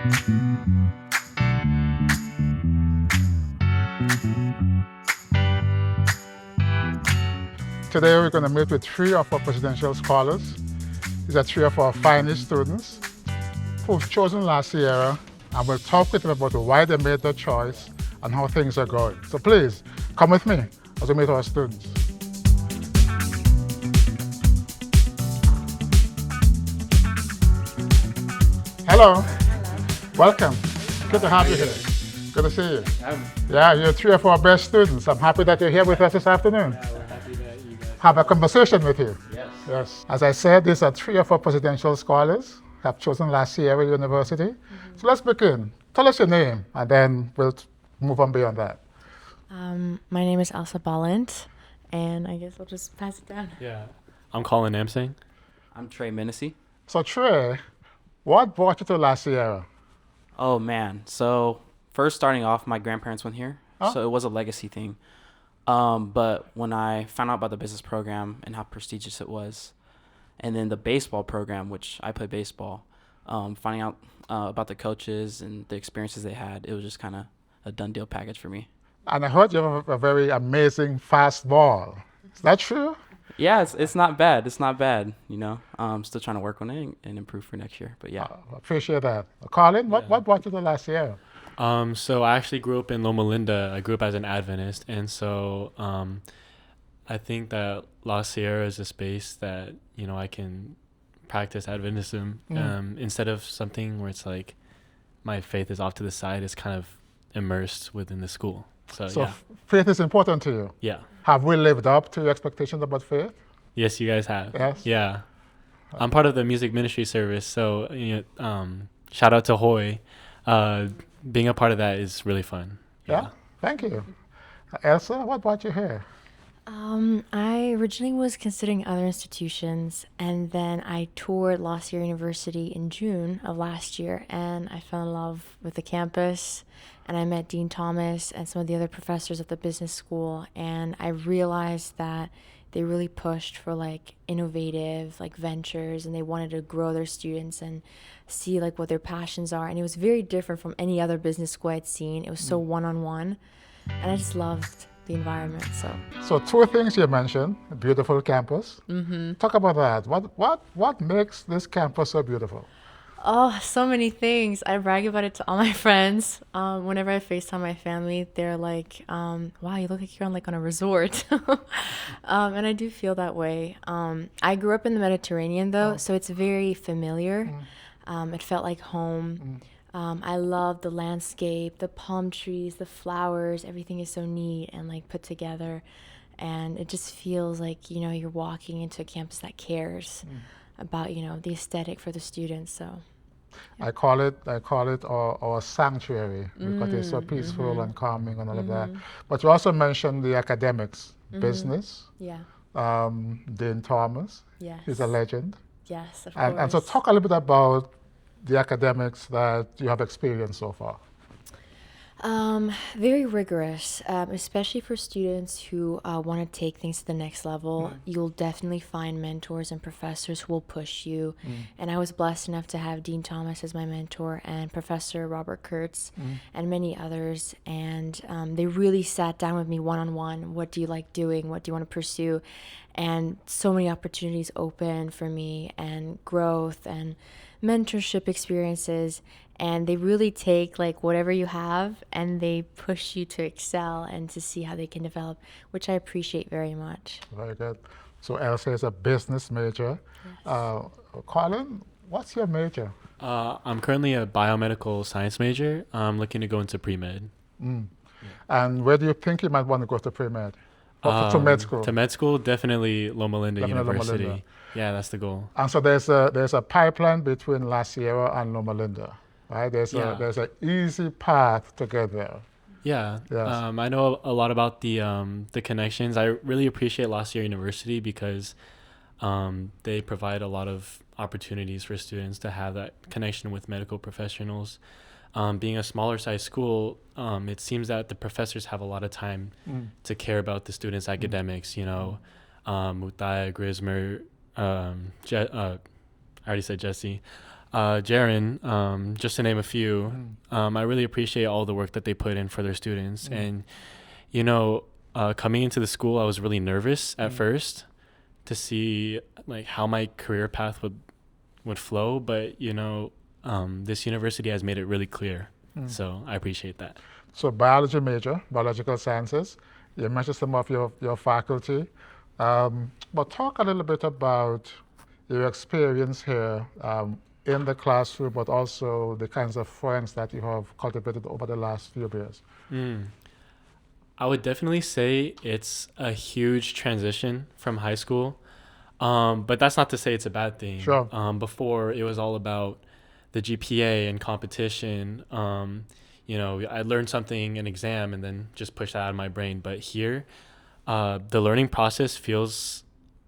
Today we're going to meet with three of our presidential scholars. These are three of our finest students who've chosen La Sierra, and we'll talk with them about why they made their choice and how things are going. So please, come with me as we meet our students. Hello. Welcome. Good to have you here. Good to see you. Yeah, you're three of our best students. I'm happy that you're here with us this afternoon. We're happy that you guys Have a conversation with you. Yes. As I said, these are three of our presidential scholars who have chosen La Sierra University. So let's begin. Tell us your name, and then we'll move on beyond that. My name is Elsa Ballant, and I guess I'll just pass it down. Yeah. I'm Colin Amsing. I'm Trey Menacey. So Trey, what brought you to La Sierra? Oh man, so first starting off, my grandparents went here, Oh. so it was a legacy thing. But when I found out about the business program and how prestigious it was, and then the baseball program, which I play baseball, finding out about the coaches and the experiences they had, it was just kind of a done deal package for me. And I heard you have a very amazing fast ball. Is that true? Yeah, it's not bad. It's not bad, you know. I'm still trying to work on it and improve for next year. But yeah. I appreciate that. Colin, what brought you to La Sierra? So I actually grew up in Loma Linda. I grew up as an Adventist, and so I think that La Sierra is a space that I can practice Adventism instead of something where it's like my faith is off to the side. It's kind of immersed within the school. So yeah. Faith is important to you. Yeah. Have we lived up to your expectations about faith? Yes, you guys have. Yes. Yeah. I'm part of the music ministry service, so shout out to Hoy. Being a part of that is really fun. Yeah. Thank you. Elsa, what brought you here? I originally was considering other institutions, and then I toured La Sierra University in June of last year, and I fell in love with the campus, and I met Dean Thomas and some of the other professors at the business school, and I realized that they really pushed for innovative ventures, and they wanted to grow their students and see what their passions are, and it was very different from any other business school I'd seen. It was so one-on-one, and I just loved the environment. So two things you mentioned: a beautiful campus. Talk about that. What makes this campus so beautiful? Oh, so many things. I brag about it to all my friends. Whenever I FaceTime my family, they're like, wow, you look like you're on a resort. And I do feel that way. I grew up in the Mediterranean, though, so it's very familiar. It felt like home. I love the landscape, the palm trees, the flowers. Everything is so neat and put together. And it just feels like, you're walking into a campus that cares about, the aesthetic for the students. So yeah. I call it our sanctuary because it's so peaceful and calming and all of that. But you also mentioned the academics, business. Yeah. Dean Thomas. Yes. He's a legend. Yes, of And course. so talk a little bit about the academics that you have experienced so far. Very rigorous, especially for students who want to take things to the next level. You'll definitely find mentors and professors who will push you. And I was blessed enough to have Dean Thomas as my mentor and Professor Robert Kurtz and many others. And they really sat down with me one-on-one. What do you like doing? What do you want to pursue? And so many opportunities open for me, and growth and mentorship experiences. And they really take whatever you have and they push you to excel and to see how they can develop, which I appreciate very much. Very good. So Elsa is a business major. Yes. Colin, what's your major? I'm currently a biomedical science major. I'm looking to go into pre-med. And where do you think you might want to go to pre-med? Or to med school? To med school, definitely Loma Linda Definitely Loma University. Linda. Yeah, that's the goal. And so there's a pipeline between La Sierra and Loma Linda, right? There's an easy path to get there. Yeah. Yes. I know a lot about the connections. I really appreciate La Sierra University because they provide a lot of opportunities for students to have that connection with medical professionals. Being a smaller size school, it seems that the professors have a lot of time to care about the students' academics. Mutai, Grismer, I already said Jesse. Jaren, just to name a few, I really appreciate all the work that they put in for their students. And, you know, coming into the school, I was really nervous at first to see like how my career path would flow. But, you know, this university has made it really clear. So I appreciate that. So biology major, biological sciences. You mentioned some of your faculty. But talk a little bit about your experience here in the classroom, but also the kinds of friends that you have cultivated over the last few years. I would definitely say it's a huge transition from high school. But that's not to say it's a bad thing. Sure. Before, it was all about the GPA and competition. You know, I learned something in exam and then just push that out of my brain. But here, the learning process feels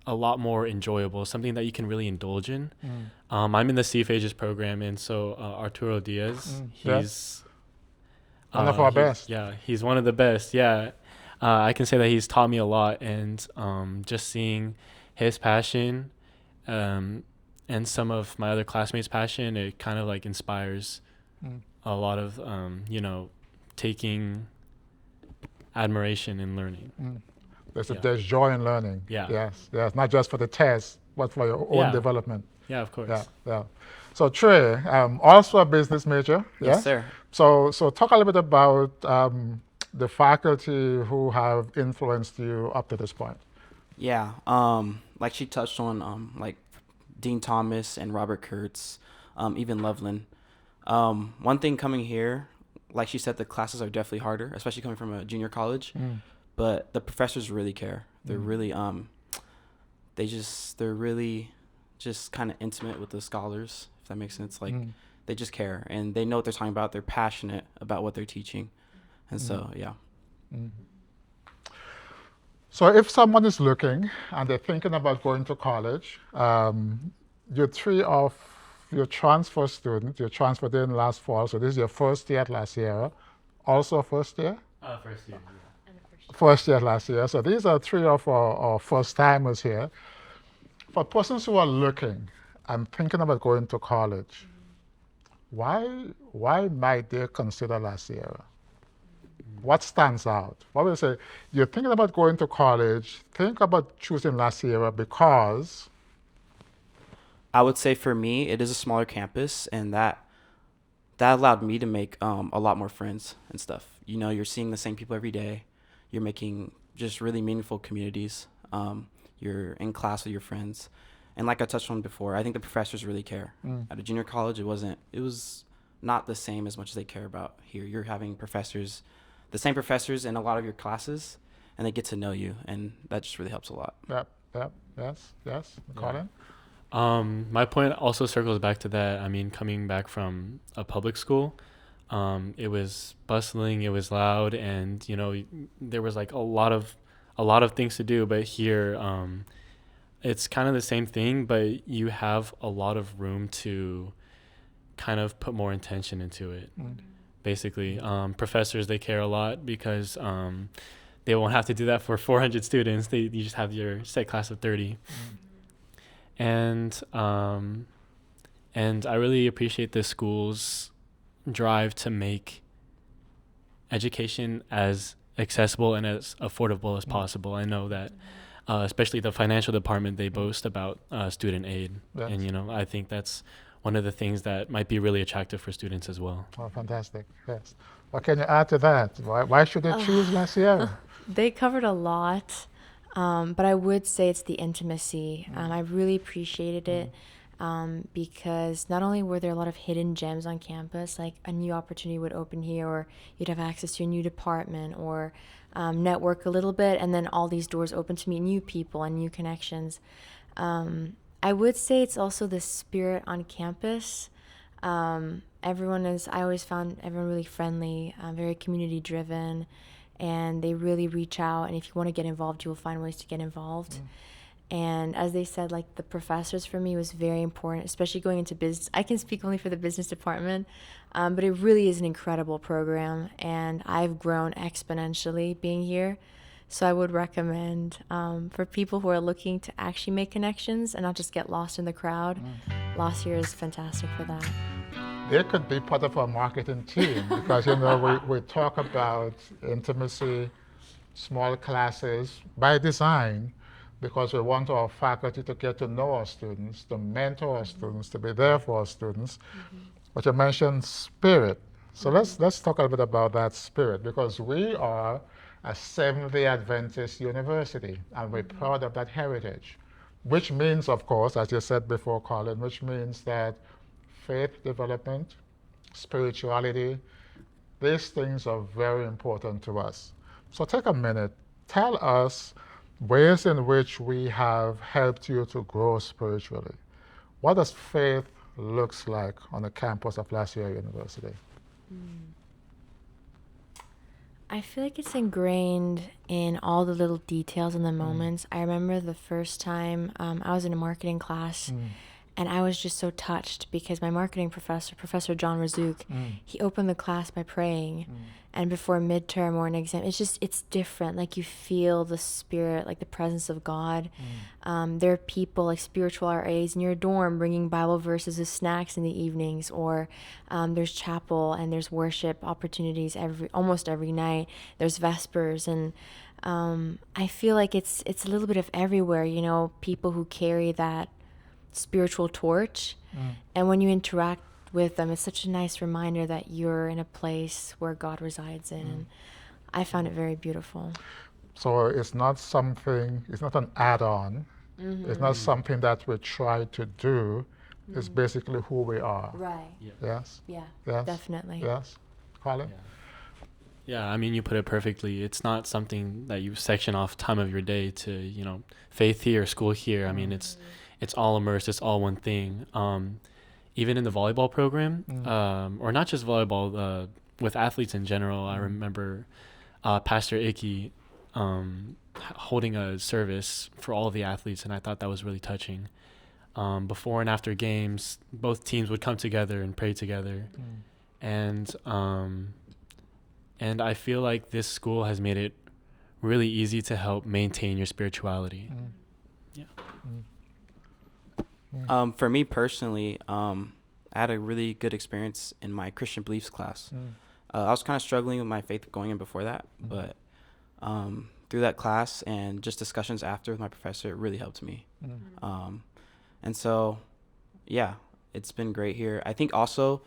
a lot more enjoyable, something that you can really indulge in. I'm in the CFAGES program, and so Arturo Diaz, he's one of our best. Yeah, he's one of the best. Yeah, I can say that he's taught me a lot, and just seeing his passion and some of my other classmates' passion, it kind of like inspires a lot of, you know, taking admiration in learning. There's joy in learning. Yeah. Yes, not just for the test, but for your own development. Yeah, of course. Yeah. So Trey, also a business major. Yes, sir. So talk a little bit about the faculty who have influenced you up to this point. Yeah. Like she touched on, like Dean Thomas and Robert Kurtz, even Loveland. One thing coming here, like she said, the classes are definitely harder, especially coming from a junior college. But the professors really care. They're really they're really just kind of intimate with the scholars, if that makes sense. Like they just care and they know what they're talking about. They're passionate about what they're teaching, and so yeah. So if someone is looking and they're thinking about going to college, you're three of your transfer students. You transferred in last fall, so this is your first year at La Sierra. Also first year? First year. First year last year. So these are three of our first timers here. For persons who are looking and thinking about going to college, why might they consider La Sierra? What stands out? What would you say? You're thinking about going to college, think about choosing La Sierra because? I would say for me, it is a smaller campus, and that allowed me to make a lot more friends and stuff. You know, you're seeing the same people every day. You're making just really meaningful communities. You're in class with your friends. And like I touched on before, I think the professors really care. At a junior college, it was not the same as much as they care about here. You're having professors, the same professors in a lot of your classes, and they get to know you, and that just really helps a lot. Yes. Colin? My point also circles back to that. I mean, coming back from a public school, it was bustling, it was loud, and you know there was like a lot of things to do. But here, it's kind of the same thing, but you have a lot of room to kind of put more intention into it. Basically, professors, they care a lot because they won't have to do that for 400 students. You just have your set class of 30. And I really appreciate the school's drive to make education as accessible and as affordable as possible. I know that especially the financial department, they boast about student aid. Yes. And, you know, I think that's one of the things that might be really attractive for students as well. Oh, fantastic. Yes. What can you add to that? Why should they choose La Sierra? They covered a lot, but I would say it's the intimacy. I really appreciated it because not only were there a lot of hidden gems on campus, like a new opportunity would open here, or you'd have access to a new department, or network a little bit, and then all these doors open to meet new people and new connections. I would say it's also the spirit on campus. I always found everyone really friendly, very community driven, and they really reach out, and if you want to get involved, you will find ways to get involved. And as they said, like the professors for me was very important, especially going into business. I can speak only for the business department, but it really is an incredible program, and I've grown exponentially being here. So I would recommend for people who are looking to actually make connections and not just get lost in the crowd, last year is fantastic for that. They could be part of our marketing team because, we talk about intimacy, small classes by design because we want our faculty to get to know our students, to mentor our students, to be there for our students. But you mentioned spirit. So let's talk a little bit about that spirit because we are a Seventh-day Adventist university and we're proud of that heritage, which means, of course, as you said before, Colin, which means that faith development, spirituality, these things are very important to us. So take a minute, tell us ways in which we have helped you to grow spiritually. What does faith looks like on the campus of La Sierra University? I feel like it's ingrained in all the little details and the moments. I remember the first time I was in a marketing class and I was just so touched because my marketing professor, Professor John Razouk, he opened the class by praying. And before a midterm or an exam, it's different. Like you feel the spirit, like the presence of God. There are people like spiritual RAs in your dorm bringing Bible verses as snacks in the evenings, or there's chapel and there's worship opportunities almost every night. There's Vespers, and I feel like it's a little bit of everywhere. People who carry that spiritual torch, and when you interact with them, it's such a nice reminder that you're in a place where God resides in, and I found it very beautiful. So it's not an add-on, it's not something that we try to do, it's basically who we are. Right. Yes? Yeah, Yes? definitely. Yes? Colin? Yeah, I mean, you put it perfectly. It's not something that you section off time of your day to, faith here, school here. I mean, it's all immersed, it's all one thing. Even in the volleyball program, or not just volleyball, with athletes in general, I remember Pastor Icky holding a service for all of the athletes, and I thought that was really touching. Before and after games, both teams would come together and pray together. And I feel like this school has made it really easy to help maintain your spirituality. Yeah. For me personally, I had a really good experience in my Christian beliefs class. I was kind of struggling with my faith going in before that, but through that class and just discussions after with my professor, it really helped me. And so, yeah, it's been great here. I think also,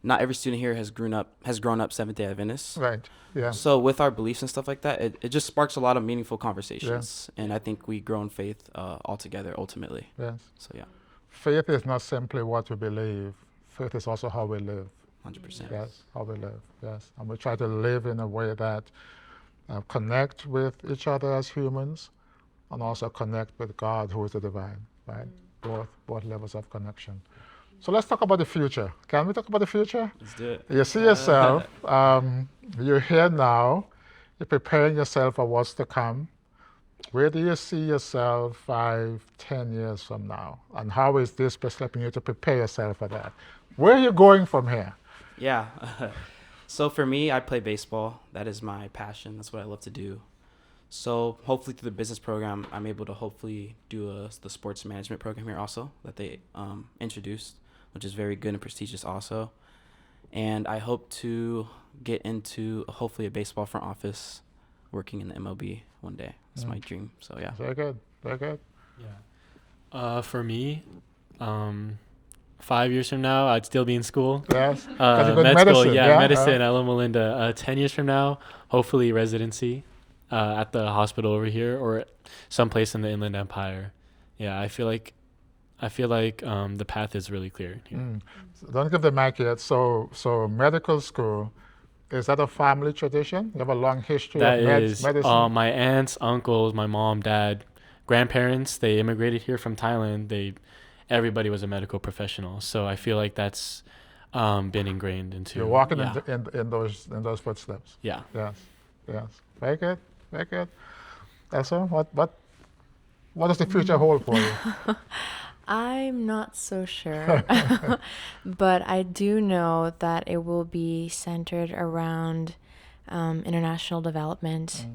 not every student here has grown up Seventh-day Adventist. Right. Yeah. So with our beliefs and stuff like that, it just sparks a lot of meaningful conversations, and I think we grow in faith all together ultimately. Yes. So yeah. Faith is not simply what we believe. Faith is also how we live. 100%. Yes, how we live. Yes, and we try to live in a way that connect with each other as humans, and also connect with God, who is the divine. Right. Both levels of connection. So let's talk about the future. Can we talk about the future? Let's do it. You see yourself, you're here now, you're preparing yourself for what's to come. Where do you see yourself 5, 10 years from now? And how is this helping you to prepare yourself for that? Where are you going from here? Yeah. So for me, I play baseball. That is my passion. That's what I love to do. So hopefully through the business program, I'm able to hopefully do the sports management program here also that they introduced, which is very good and prestigious also. And I hope to get into hopefully a baseball front office working in the MLB one day. That's my dream. So yeah. Very good. Very good. Yeah. For me, 5 years from now, I'd still be in school. Yes. Med school, medicine at Loma Linda. 10 years from now, hopefully residency at the hospital over here or someplace in the Inland Empire. Yeah, I feel like the path is really clear here. So don't give the mic yet. So medical school, is that a family tradition? You have a long history of medicine? My aunts, uncles, my mom, dad, grandparents, they immigrated here from Thailand. Everybody was a medical professional. So I feel like that's been ingrained into. You're walking in those footsteps. Yeah. Yes. Very good. Very good. Elsa, what does the future hold for you? I'm not so sure, but I do know that it will be centered around international development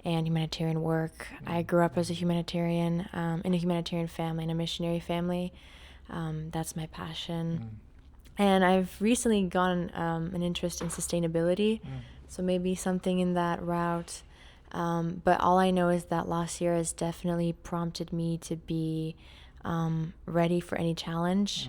and humanitarian work. I grew up as a humanitarian, in a humanitarian family, in a missionary family. That's my passion. And I've recently gotten an interest in sustainability, so maybe something in that route. But all I know is that last year has definitely prompted me to be ready for any challenge.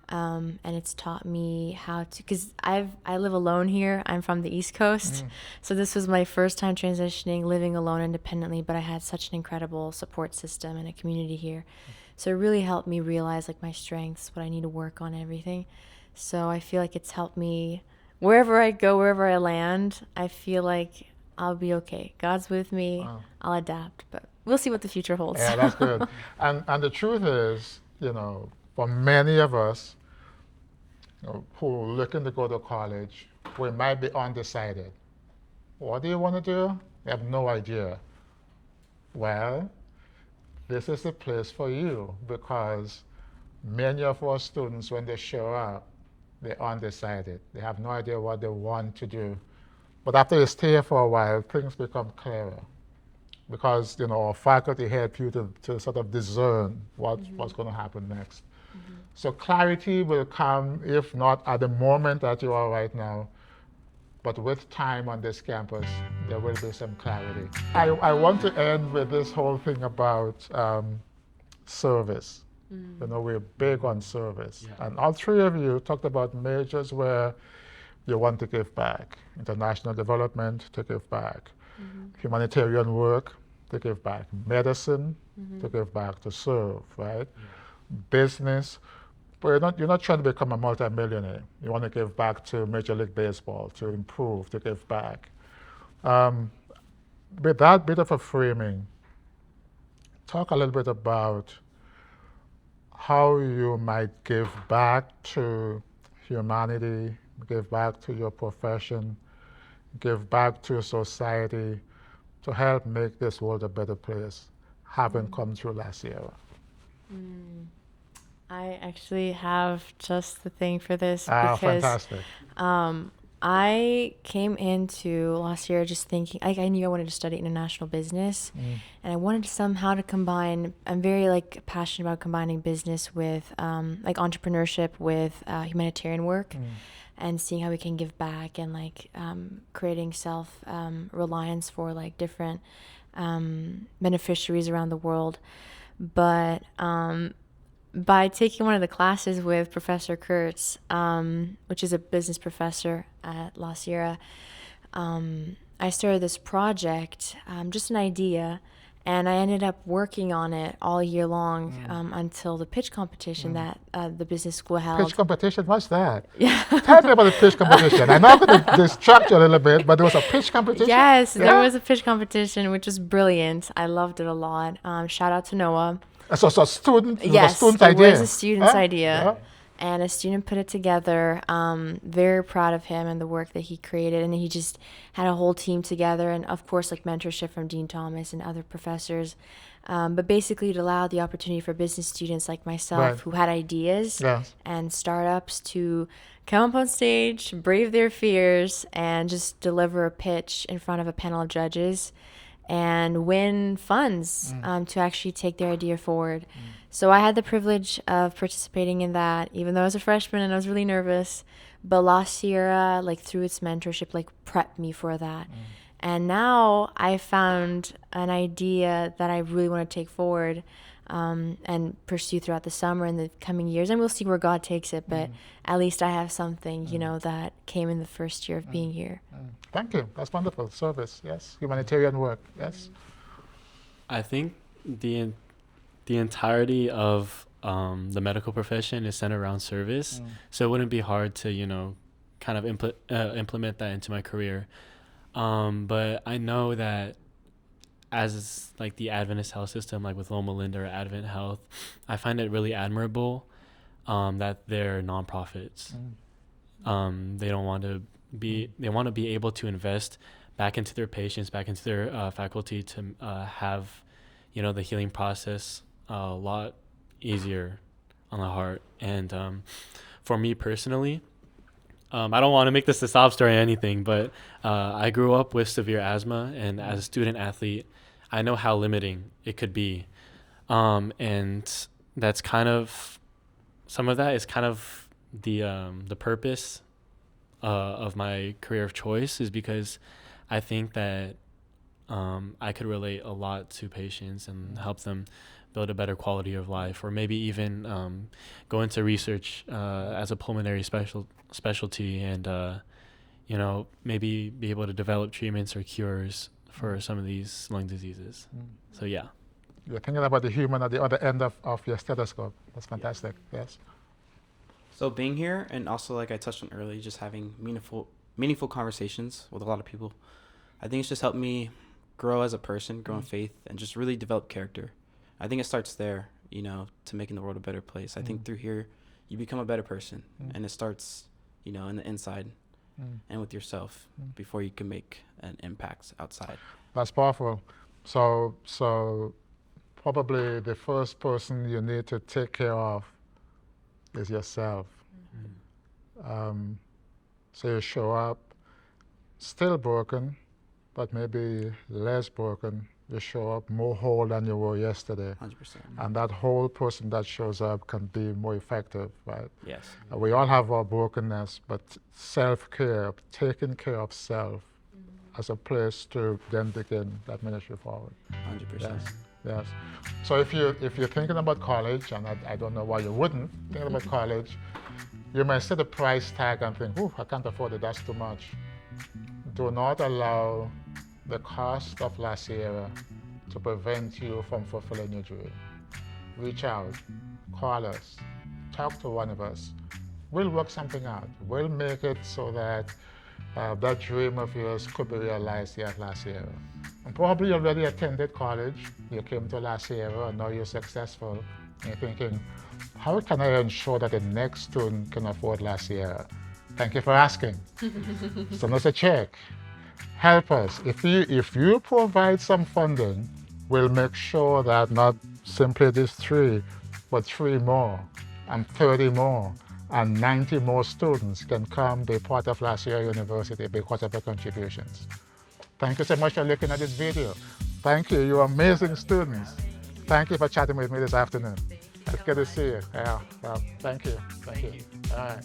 And it's taught me how to, because I live alone here. I'm from the East Coast, so this was my first time transitioning, living alone independently. But I had such an incredible support system and a community here, so it really helped me realize like my strengths, what I need to work on, everything. So I feel like it's helped me wherever I go, wherever I land. I feel like I'll be okay. God's with me. Wow. I'll adapt, but we'll see what the future holds. Yeah, that's good. And the truth is, for many of us, who are looking to go to college, we might be undecided. What do you want to do? You have no idea. Well, this is the place for you, because many of our students, when they show up, they're undecided. They have no idea what they want to do. But after you stay here for a while, things become clearer, because our faculty help you to sort of discern what's going to happen next. So clarity will come, if not at the moment that you are right now, but with time on this campus, there will be some clarity. I want to end with this whole thing about service. We're big on service. Yeah. And all three of you talked about majors where you want to give back. International development, to give back. Humanitarian work, to give back. Medicine, to give back, to serve, right? Yeah. Business, but you're not trying to become a multimillionaire. You want to give back to Major League Baseball, to improve, to give back. With that bit of a framing, talk a little bit about how you might give back to humanity, give back to your profession, give back to society to help make this world a better place, having come through last year. I actually have just the thing for this Ah, because fantastic. I came into last year just thinking, I knew I wanted to study international business, and I wanted somehow to combine, I'm very passionate about combining business with entrepreneurship with humanitarian work, and seeing how we can give back and creating self reliance for different beneficiaries around the world. But by taking one of the classes with Professor Kurtz, which is a business professor at La Sierra, I started this project, just an idea, and I ended up working on it all year long until the pitch competition that the business school held. Pitch competition, what's that? Yeah. Tell me about the pitch competition. I know I'm going to distract you a little bit, but there was a pitch competition? Yes, Yeah? there was a pitch competition, which was brilliant. I loved it a lot. Shout out to Noah. So it's a student, Yes, student's it idea. was a student's Huh? idea. Yeah. And a student put it together. Very proud of him and the work that he created. And he just had a whole team together. And of course, mentorship from Dean Thomas and other professors. But basically, it allowed the opportunity for business students like myself Right. who had ideas Yes. and startups to come up on stage, brave their fears, and just deliver a pitch in front of a panel of judges and win funds to actually take their idea forward. So I had the privilege of participating in that, even though I was a freshman and I was really nervous. But La Sierra, through its mentorship, prepped me for that. And now I found an idea that I really want to take forward and pursue throughout the summer and the coming years. And we'll see where God takes it. But at least I have something, that came in the first year of being here. Thank you. That's wonderful. Service, yes. Humanitarian work, yes. I think the entirety of the medical profession is centered around service, so it wouldn't be hard to kind of implement that into my career. But I know that as the Adventist health system, with Loma Linda or Advent Health, I find it really admirable that they're nonprofits. They don't want to be. They want to be able to invest back into their patients, back into their faculty to have, the healing process a lot easier on the heart. And for me personally, I don't want to make this a sob story or anything, but I grew up with severe asthma, and as a student athlete, I know how limiting it could be. And that's kind of, some of that is kind of the purpose of my career of choice, is because I think that I could relate a lot to patients and help them build a better quality of life, or maybe even go into research as a pulmonary specialty, and maybe be able to develop treatments or cures for some of these lung diseases. So yeah. You're thinking about the human at the other end of your stethoscope. That's fantastic. Yes. So being here, and also like I touched on earlier, just having meaningful conversations with a lot of people, I think it's just helped me grow as a person, grow in faith, and just really develop character. I think it starts there, to making the world a better place. I think through here, you become a better person, and it starts, in the inside and with yourself before you can make an impact outside. That's powerful. So probably the first person you need to take care of is yourself. So you show up still broken, but maybe less broken. You show up more whole than you were yesterday. 100%. And that whole person that shows up can be more effective, right? Yes. We all have our brokenness, but self-care, taking care of self as a place to then begin that ministry forward. 100%. Yes. So if you're thinking about college, and I don't know why you wouldn't think about college, you might see the price tag and think, "Ooh, I can't afford it. That's too much." Do not allow the cost of La Sierra to prevent you from fulfilling your dream. Reach out, call us, talk to one of us. We'll work something out. We'll make it so that that dream of yours could be realized here at La Sierra. And probably you already attended college, you came to La Sierra, and now you're successful. And you're thinking, how can I ensure that the next student can afford La Sierra? Thank you for asking. Send us a check. Help us. If you provide some funding, we'll make sure that not simply these 3, but 3 more, and 30 more, and 90 more students can come be part of La Sierra University because of your contributions. Thank you so much for looking at this video. Thank you. You're amazing students. Thank you for chatting with me this afternoon. It's good to see you. Yeah, well, thank you. Thank you. All right.